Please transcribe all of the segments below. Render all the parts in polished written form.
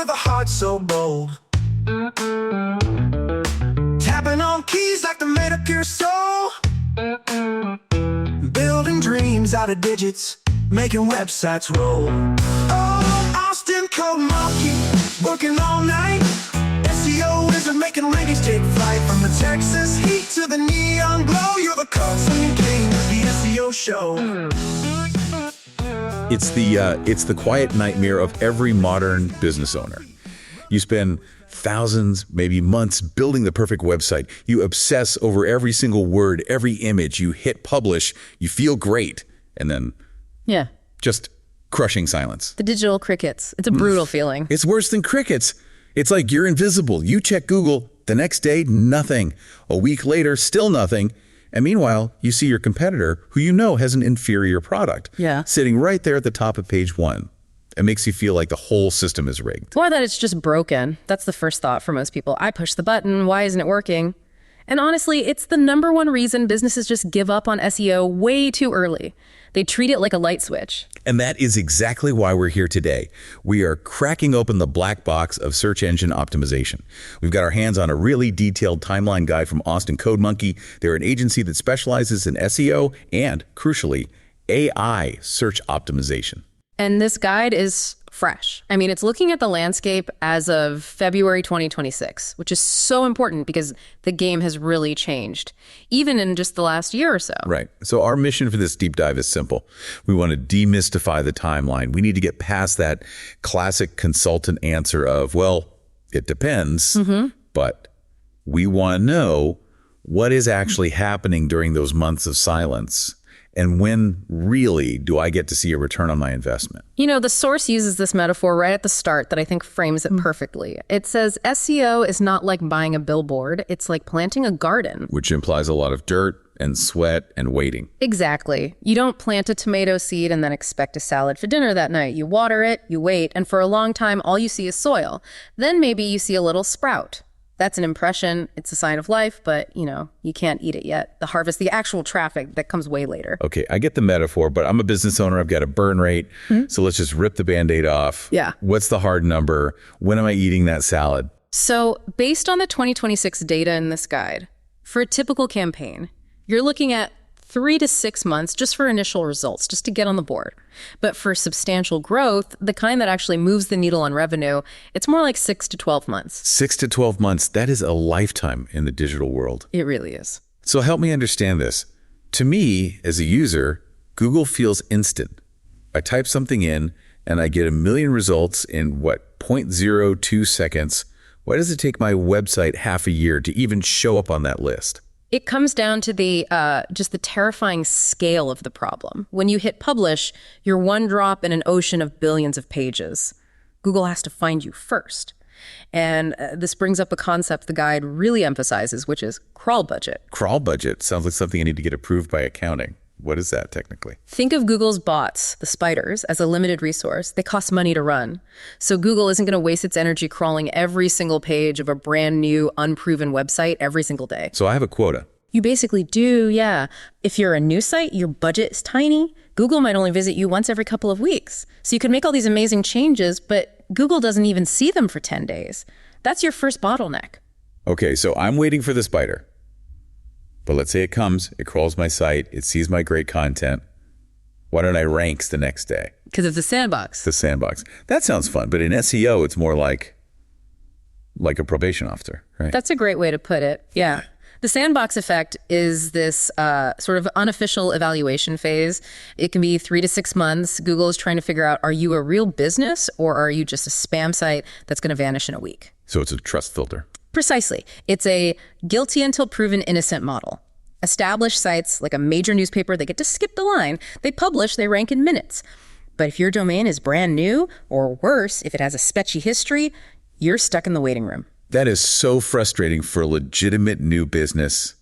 with a heart so bold. Tapping on keys like they made up your soul. Building dreams out of digits, making websites roll. Oh, Austin code monkey, working all night. SEO wizard making rankings take flight. From the Texas heat to the neon glow, you're the constant king of the SEO show. It's the quiet nightmare of every modern business owner. You spend thousands, maybe months building the perfect website. You obsess over every single word, every image. You hit publish, you feel great, and then just crushing silence. The digital crickets. It's a brutal feeling. It's worse than crickets. It's like you're invisible. You check Google, the next day, nothing. A week later, still nothing. And meanwhile, you see your competitor, who you know has an inferior product, sitting right there at the top of page 1. It makes you feel like the whole system is rigged. Or that it's just broken. That's the first thought for most people. I pushed the button. Why isn't it working? And honestly, it's the #1 reason businesses just give up on SEO way too early. They treat it like a light switch. And that is exactly why we're here today. We are cracking open the black box of search engine optimization. We've got our hands on a really detailed timeline guide from Austin Code Monkey. They're an agency that specializes in SEO and, crucially, AI search optimization. And this guide is fresh. I mean, it's looking at the landscape as of February 2026, which is so important because the game has really changed, even in just the last year or so. Right. So our mission for this deep dive is simple. We want to demystify the timeline. We need to get past that classic consultant answer of, well, it depends, but we want to know what is actually happening during those months of silence. And when really do I get to see a return on my investment? You know, the source uses this metaphor right at the start that I think frames it perfectly. It says SEO is not like buying a billboard. It's like planting a garden. Which implies a lot of dirt and sweat and waiting. Exactly. You don't plant a tomato seed and then expect a salad for dinner that night. You water it, you wait, and for a long time, all you see is soil. Then maybe you see a little sprout. That's an impression. It's a sign of life, but, you know, you can't eat it yet. The harvest, the actual traffic, that comes way later. Okay, I get the metaphor, but I'm a business owner. I've got a burn rate. So let's just rip the Band-Aid off. Yeah. What's the hard number? When am I eating that salad? So based on the 2026 data in this guide, for a typical campaign, you're looking at 3 to 6 months just for initial results, just to get on the board. But for substantial growth, the kind that actually moves the needle on revenue, it's more like 6 to 12 months. 6 to 12 months, that is a lifetime in the digital world. It really is. So help me understand this. To me, as a user, Google feels instant. I type something in and I get a million results in, 0.02 seconds. Why does it take my website half a year to even show up on that list? It comes down to the just the terrifying scale of the problem. When you hit publish, you're one drop in an ocean of billions of pages. Google has to find you first. And this brings up a concept the guide really emphasizes, which is crawl budget. Crawl budget sounds like something I need to get approved by accounting. What is that technically? Think of Google's bots, the spiders, as a limited resource. They cost money to run. So Google isn't going to waste its energy crawling every single page of a brand new, unproven website every single day. So I have a quota. You basically do, yeah. If you're a new site, your budget is tiny. Google might only visit you once every couple of weeks. So you can make all these amazing changes, but Google doesn't even see them for 10 days. That's your first bottleneck. Okay, so I'm waiting for the spider. But let's say it comes, it crawls my site, it sees my great content. Why don't I ranks the next day? Because it's a sandbox. The sandbox. That sounds fun, but in SEO, it's more like a probation officer, right? That's a great way to put it, yeah. The sandbox effect is this sort of unofficial evaluation phase. It can be 3 to 6 months. Google is trying to figure out, are you a real business or are you just a spam site that's going to vanish in a week? So it's a trust filter. Precisely. It's a guilty until proven innocent model. Established sites, like a major newspaper, they get to skip the line. They publish, they rank in minutes. But if your domain is brand new, or worse, if it has a sketchy history, you're stuck in the waiting room. That is so frustrating for a legitimate new business.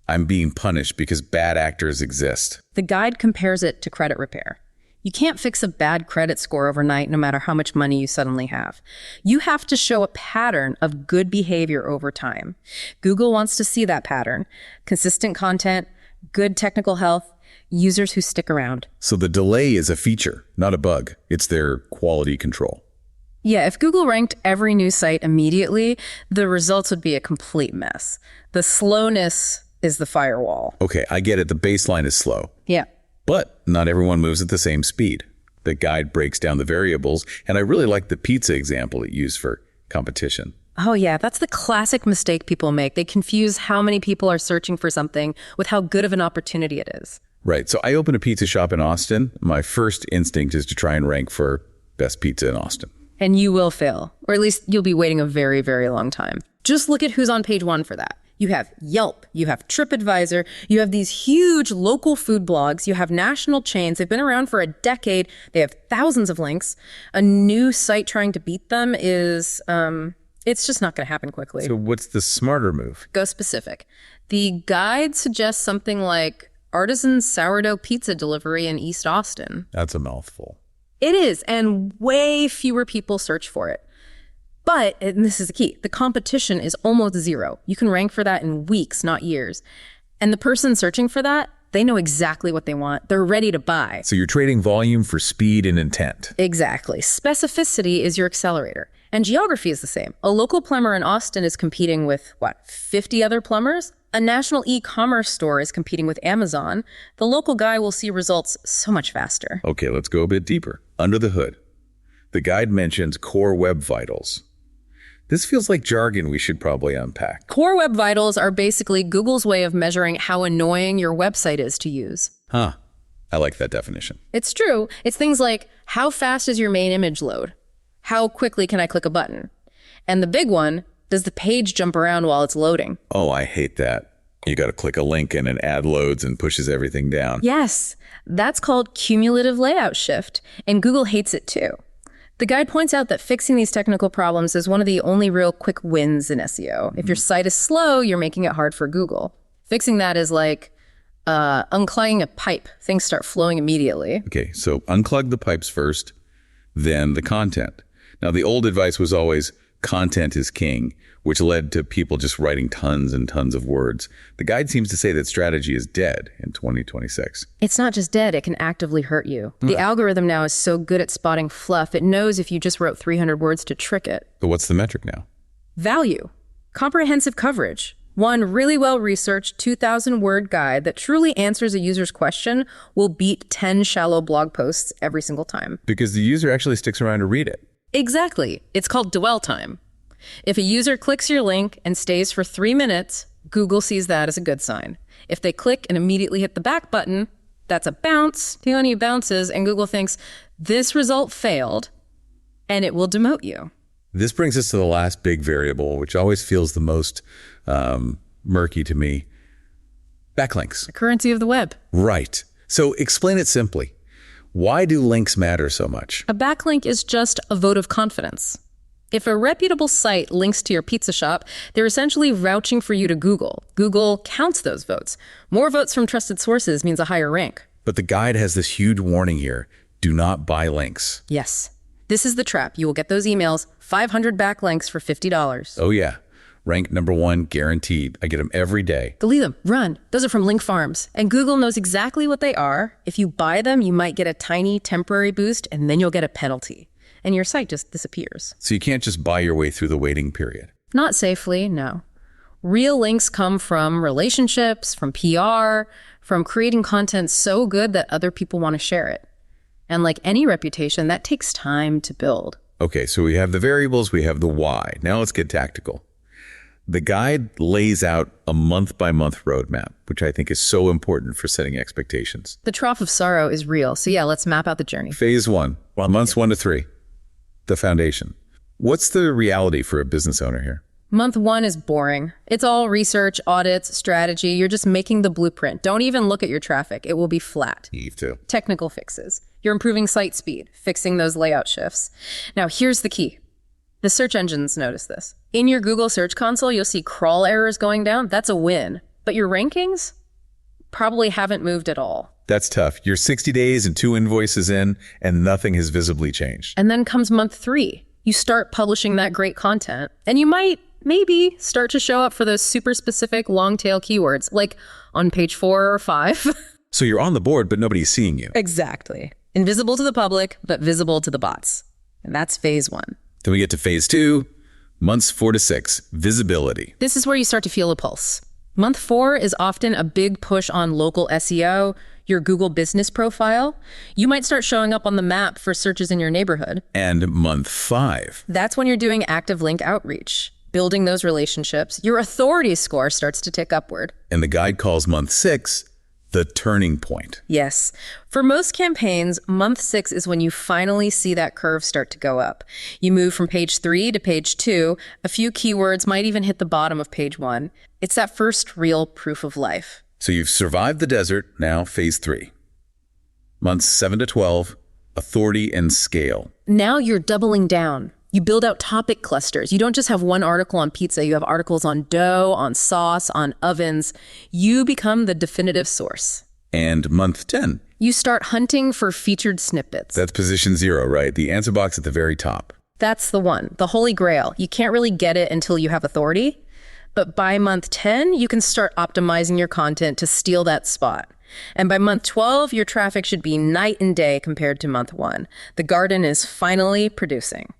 I'm being punished because bad actors exist. The guide compares it to credit repair. You can't fix a bad credit score overnight, no matter how much money you suddenly have. You have to show a pattern of good behavior over time. Google wants to see that pattern. Consistent content, good technical health, users who stick around. So the delay is a feature, not a bug. It's their quality control. Yeah, if Google ranked every new site immediately, the results would be a complete mess. The slowness is the firewall. Okay, I get it. The baseline is slow. Yeah. But not everyone moves at the same speed. The guide breaks down the variables, and I really like the pizza example it used for competition. Oh, yeah, that's the classic mistake people make. They confuse how many people are searching for something with how good of an opportunity it is. Right. So I opened a pizza shop in Austin. My first instinct is to try and rank for best pizza in Austin. And you will fail, or at least you'll be waiting a very, very long time. Just look at who's on page 1 for that. You have Yelp, you have TripAdvisor, you have these huge local food blogs, you have national chains. They've been around for a decade. They have thousands of links. A new site trying to beat them is, it's just not going to happen quickly. So what's the smarter move? Go specific. The guide suggests something like artisan sourdough pizza delivery in East Austin. That's a mouthful. It is, and way fewer people search for it. But, and this is the key, the competition is almost zero. You can rank for that in weeks, not years. And the person searching for that, they know exactly what they want. They're ready to buy. So you're trading volume for speed and intent. Exactly. Specificity is your accelerator. And geography is the same. A local plumber in Austin is competing with, 50 other plumbers? A national e-commerce store is competing with Amazon. The local guy will see results so much faster. Okay, let's go a bit deeper. Under the hood. The guide mentions core web vitals. This feels like jargon we should probably unpack. Core Web Vitals are basically Google's way of measuring how annoying your website is to use. Huh. I like that definition. It's true. It's things like, how fast does your main image load? How quickly can I click a button? And the big one, does the page jump around while it's loading? Oh, I hate that. You got to click a link and an ad loads and pushes everything down. Yes, that's called cumulative layout shift, and Google hates it too. The guide points out that fixing these technical problems is one of the only real quick wins in SEO. If your site is slow, you're making it hard for Google. Fixing that is like unclogging a pipe. Things start flowing immediately. Okay, so unplug the pipes first, then the content. Now, the old advice was always content is king, which led to people just writing tons and tons of words. The guide seems to say that strategy is dead in 2026. It's not just dead, it can actively hurt you. The algorithm now is so good at spotting fluff, it knows if you just wrote 300 words to trick it. But what's the metric now? Value. Comprehensive coverage. One really well-researched 2,000-word guide that truly answers a user's question will beat 10 shallow blog posts every single time. Because the user actually sticks around to read it. Exactly. It's called dwell time. If a user clicks your link and stays for 3 minutes, Google sees that as a good sign. If they click and immediately hit the back button, that's a bounce. The only bounces, and Google thinks this result failed, and it will demote you. This brings us to the last big variable, which always feels the most murky to me. Backlinks. The currency of the web. Right. So explain it simply. Why do links matter so much? A backlink is just a vote of confidence. If a reputable site links to your pizza shop, they're essentially vouching for you to Google. Google counts those votes. More votes from trusted sources means a higher rank. But the guide has this huge warning here. Do not buy links. Yes. This is the trap. You will get those emails, 500 backlinks for $50. Oh yeah. Rank number 1, guaranteed. I get them every day. Delete them. Run. Those are from link farms. And Google knows exactly what they are. If you buy them, you might get a tiny temporary boost, and then you'll get a penalty. And your site just disappears. So you can't just buy your way through the waiting period. Not safely, no. Real links come from relationships, from PR, from creating content so good that other people want to share it. And like any reputation, that takes time to build. Okay, so we have the variables, we have the why. Now let's get tactical. The guide lays out a month-by-month roadmap, which I think is so important for setting expectations. The trough of sorrow is real. So yeah, let's map out the journey. Phase 1, months 1 to 3, the foundation. What's the reality for a business owner here? Month 1 is boring. It's all research, audits, strategy. You're just making the blueprint. Don't even look at your traffic. It will be flat. Eve too. Technical fixes. You're improving site speed, fixing those layout shifts. Now, here's the key. The search engines notice this. In your Google Search Console, you'll see crawl errors going down. That's a win. But your rankings probably haven't moved at all. That's tough. You're 60 days and 2 invoices in, and nothing has visibly changed. And then comes month 3. You start publishing that great content, and you might maybe start to show up for those super specific long tail keywords, like on page 4 or 5. So you're on the board, but nobody's seeing you. Exactly. Invisible to the public, but visible to the bots. And that's phase 1. Then we get to phase 2, months 4 to 6, visibility. This is where you start to feel a pulse. Month 4 is often a big push on local SEO, your Google business profile. You might start showing up on the map for searches in your neighborhood. And month 5. That's when you're doing active link outreach, building those relationships. Your authority score starts to tick upward. And the guide calls month 6 the turning point. Yes. For most campaigns, month 6 is when you finally see that curve start to go up. You move from page 3 to page 2. A few keywords might even hit the bottom of page 1. It's that first real proof of life. So you've survived the desert, now phase 3. Months 7 to 12, authority and scale. Now you're doubling down. You build out topic clusters. You don't just have one article on pizza. You have articles on dough, on sauce, on ovens. You become the definitive source. And month 10. You start hunting for featured snippets. That's position 0, right? The answer box at the very top. That's the one, the holy grail. You can't really get it until you have authority. But by month 10, you can start optimizing your content to steal that spot. And by month 12, your traffic should be night and day compared to month 1. The garden is finally producing.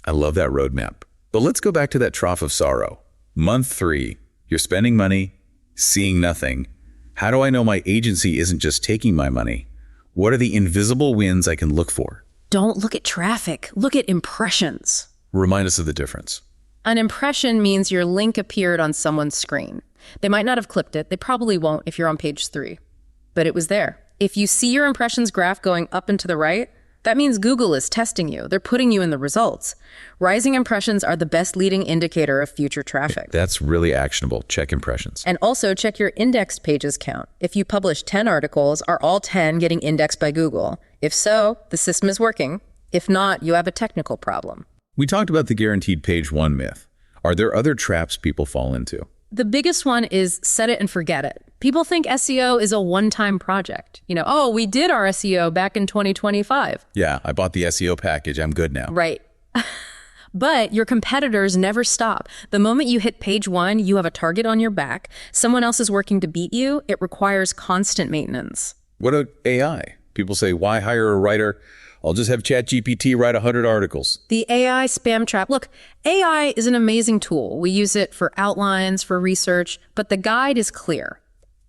I love that roadmap. But let's go back to that trough of sorrow. Month 3, you're spending money, seeing nothing. How do I know my agency isn't just taking my money? What are the invisible wins I can look for? Don't look at traffic. Look at impressions. Remind us of the difference. An impression means your link appeared on someone's screen. They might not have clicked it. They probably won't if you're on page 3. But it was there. If you see your impressions graph going up and to the right, that means Google is testing you. They're putting you in the results. Rising impressions are the best leading indicator of future traffic. That's really actionable. Check impressions. And also check your indexed pages count. If you publish 10 articles, are all 10 getting indexed by Google? If so, the system is working. If not, you have a technical problem. We talked about the guaranteed page 1 myth. Are there other traps people fall into? The biggest one is set it and forget it. People think SEO is a one-time project. Oh, we did our SEO back in 2025. Yeah, I bought the SEO package. I'm good now. Right. But your competitors never stop. The moment you hit page 1, you have a target on your back. Someone else is working to beat you. It requires constant maintenance. What about AI? People say, why hire a writer? I'll just have ChatGPT write 100 articles. The AI spam trap. Look, AI is an amazing tool. We use it for outlines, for research, but the guide is clear.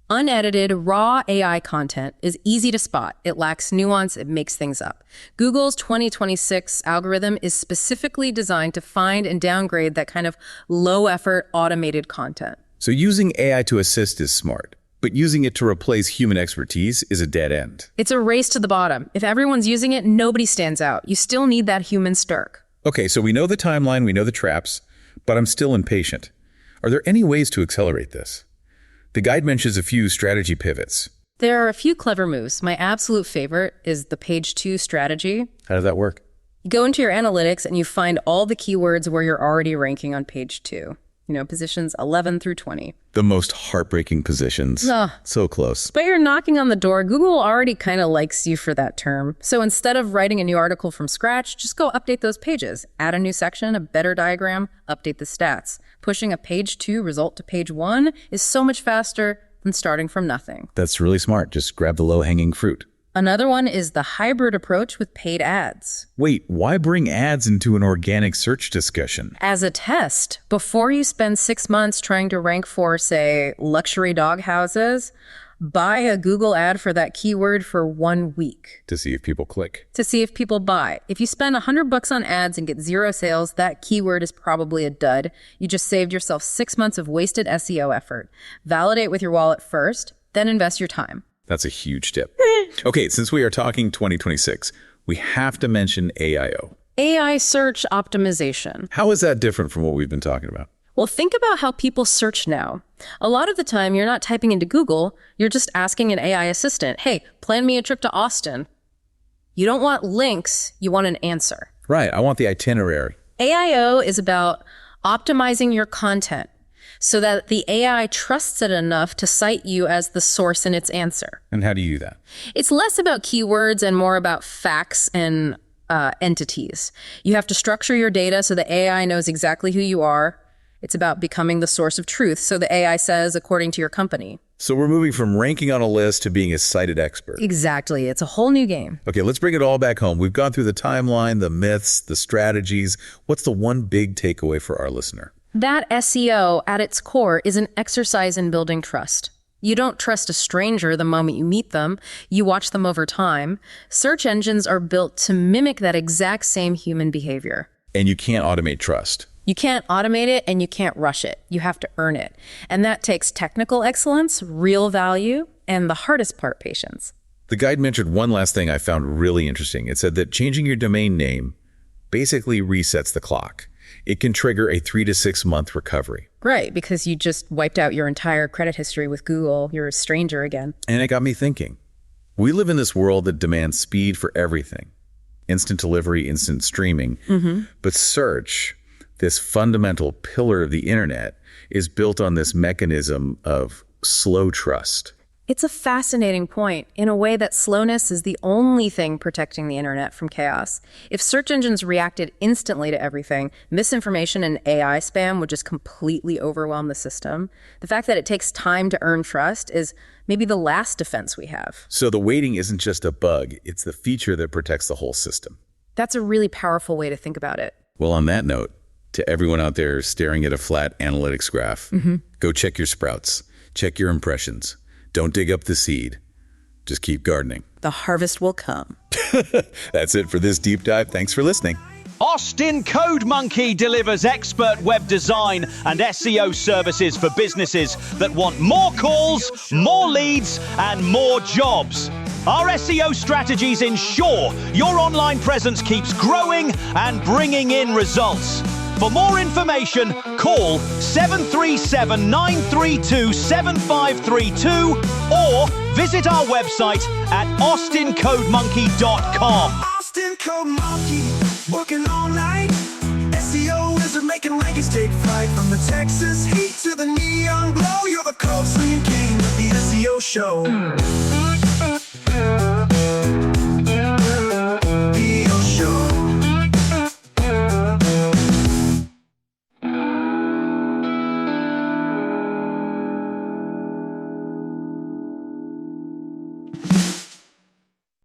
Unedited, raw AI content is easy to spot. It lacks nuance. It makes things up. Google's 2026 algorithm is specifically designed to find and downgrade that kind of low-effort, automated content. So using AI to assist is smart, but using it to replace human expertise is a dead end. It's a race to the bottom. If everyone's using it, nobody stands out. You still need that human stirk. Okay, so we know the timeline, we know the traps, but I'm still impatient. Are there any ways to accelerate this? The guide mentions a few strategy pivots. There are a few clever moves. My absolute favorite is the page 2 strategy. How does that work? You go into your analytics and you find all the keywords where you're already ranking on page 2. Positions 11 through 20. The most heartbreaking positions. So close. But you're knocking on the door. Google already kind of likes you for that term. So instead of writing a new article from scratch, just go update those pages. Add a new section, a better diagram, update the stats. Pushing a page 2 result to page 1 is so much faster than starting from nothing. That's really smart. Just grab the low-hanging fruit. Another one is the hybrid approach with paid ads. Wait, why bring ads into an organic search discussion? As a test, before you spend 6 months trying to rank for, say, luxury dog houses, buy a Google ad for that keyword for 1 week. To see if people click. To see if people buy. If you spend $100 on ads and get 0 sales, that keyword is probably a dud. You just saved yourself 6 months of wasted SEO effort. Validate with your wallet first, then invest your time. That's a huge tip. Okay, since we are talking 2026, we have to mention AIO. AI search optimization. How is that different from what we've been talking about? Well, think about how people search now. A lot of the time, you're not typing into Google, you're just asking an AI assistant, hey, plan me a trip to Austin. You don't want links, you want an answer. Right, I want the itinerary. AIO is about optimizing your content so that the AI trusts it enough to cite you as the source in its answer. And how do you do that? It's less about keywords and more about facts and entities. You have to structure your data so the AI knows exactly who you are. It's about becoming the source of truth. So the AI says, according to your company. So we're moving from ranking on a list to being a cited expert. Exactly. It's a whole new game. Okay, let's bring it all back home. We've gone through the timeline, the myths, the strategies. What's the one big takeaway for our listener? That SEO, at its core, is an exercise in building trust. You don't trust a stranger the moment you meet them. You watch them over time. Search engines are built to mimic that exact same human behavior. And you can't automate trust. You can't automate it and you can't rush it. You have to earn it. And that takes technical excellence, real value, and the hardest part, patience. The guide mentioned one last thing I found really interesting. It said that changing your domain name basically resets the clock. It can trigger a 3 to 6 month recovery. Right, because you just wiped out your entire credit history with Google. You're a stranger again. And it got me thinking. We live in this world that demands speed for everything. Instant delivery, instant streaming. But search, this fundamental pillar of the internet, is built on this mechanism of slow trust. It's a fascinating point, in a way that slowness is the only thing protecting the internet from chaos. If search engines reacted instantly to everything, misinformation and AI spam would just completely overwhelm the system. The fact that it takes time to earn trust is maybe the last defense we have. So the waiting isn't just a bug, it's the feature that protects the whole system. That's a really powerful way to think about it. Well, on that note, to everyone out there staring at a flat analytics graph, go check your sprouts, check your impressions. Don't dig up the seed. Just keep gardening. The harvest will come. That's it for this deep dive. Thanks for listening. Austin Code Monkey delivers expert web design and SEO services for businesses that want more calls, more leads, and more jobs. Our SEO strategies ensure your online presence keeps growing and bringing in results. For more information, call 737-932-7532 or visit our website at austincodemonkey.com. Austin Code Monkey, working all night. SEO is making rankings take flight. From the Texas heat to the neon glow, you're the code swinging king of the SEO show.